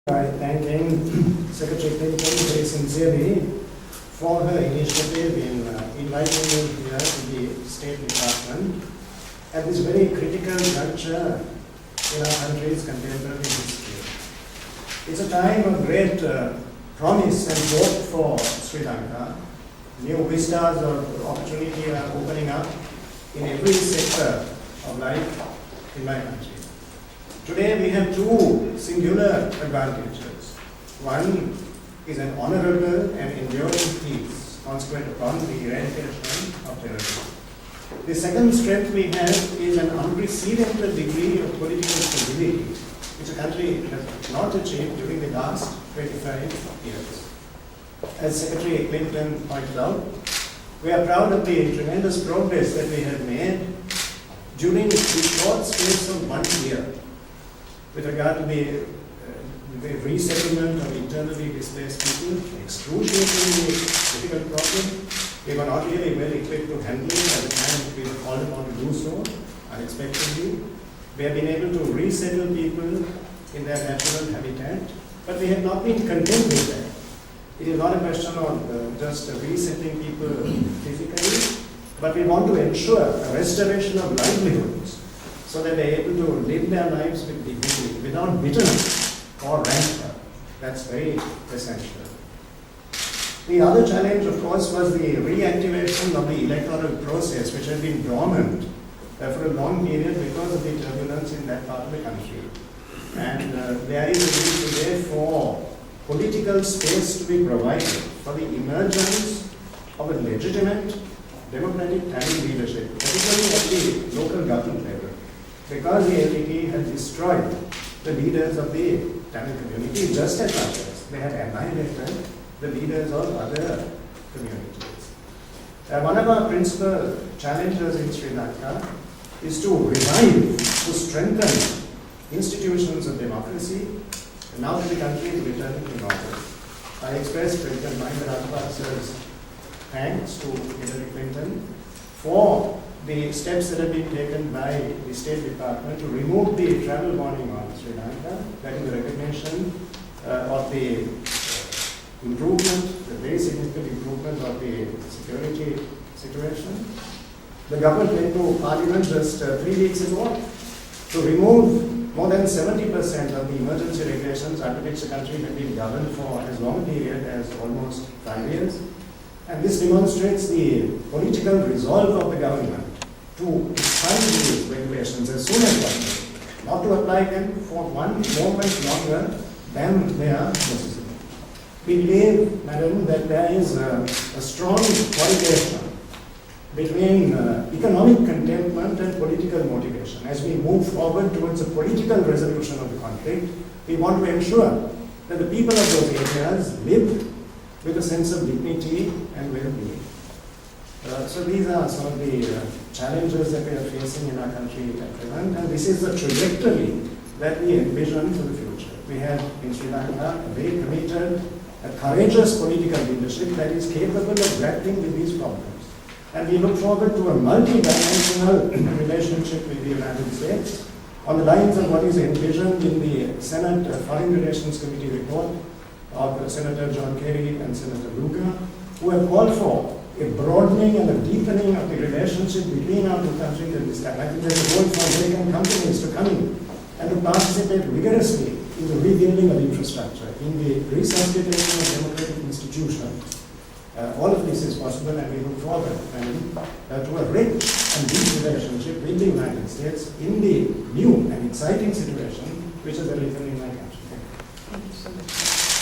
By thanking Secretary Clinton very sincerely for her initiative in inviting me here to the State Department at this very critical juncture in our country's contemporary history. It's a time of great promise and hope for Sri Lanka. New vistas of opportunity are opening up in every sector of life in my country. Today we have two singular advantages. One is an honorable and enduring peace consequent upon the eradication of terrorism. The second strength we have is an unprecedented degree of political stability, which the country has not achieved during the last 25 years. As Secretary Clinton pointed out, we are proud of the tremendous progress that we have made during the short space of 1 year with regard to the resettlement of internally displaced people, excruciatingly difficult problem. We were not really well equipped to handle it at the time we were called upon to do so, unexpectedly. We have been able to resettle people in their natural habitat, but we have not been content with that. It is not a question of just resetting people physically, but we want to ensure a restoration of livelihoods so that they are able to live their lives with dignity, without bitterness or rancor. That's very essential. The other challenge, of course, was the reactivation of the electoral process, which had been dormant for a long period because of the turbulence in that part of the country. And there is a need today for political space to be provided for the emergence of a legitimate democratic Tamil leadership, particularly at the local government level, because the LTT had destroyed the leaders of the Tamil community just as much as they had annihilated the leaders of other communities. One of our principal challenges in Sri Lanka is to revive, to strengthen institutions of democracy. Now that the country is returning to normal, I express President Mahinda Rajapaksa's thanks to Hillary Clinton for the steps that have been taken by the State Department to remove the travel warning on Sri Lanka. That is a recognition of the improvement, the very significant improvement of the security situation. The government went to Parliament just 3 weeks ago to remove more than 70% of the emergency regulations under which the country had been governed for as long a period as almost 5 years. And this demonstrates the political resolve of the government to expand these regulations as soon as possible, not to apply them for one moment longer than they are necessary. We believe, Madam, that there is a strong correlation between economic contentment and political motivation. As we move forward towards a political resolution of the conflict, we want to ensure that the people of those areas live with a sense of dignity and well-being. So these are some of the challenges that we are facing in our country at present, and this is the trajectory that we envision for the future. We have in Sri Lanka a very committed, a courageous political leadership that is capable of grappling with these problems. And we look forward to a multi-dimensional relationship with the United States on the lines of what is envisioned in the Senate Foreign Relations Committee report of Senator John Kerry and Senator Luca, who have called for a broadening and a deepening of the relationship between our two countries at this time. I think there's a role for American companies to come in and to participate vigorously in the rebuilding of infrastructure, in the resuscitation of democratic institutions. All of this is possible, and we look forward to a rich and deep relationship with the United States in the new and exciting situation which has arisen in my country. Thank you so much.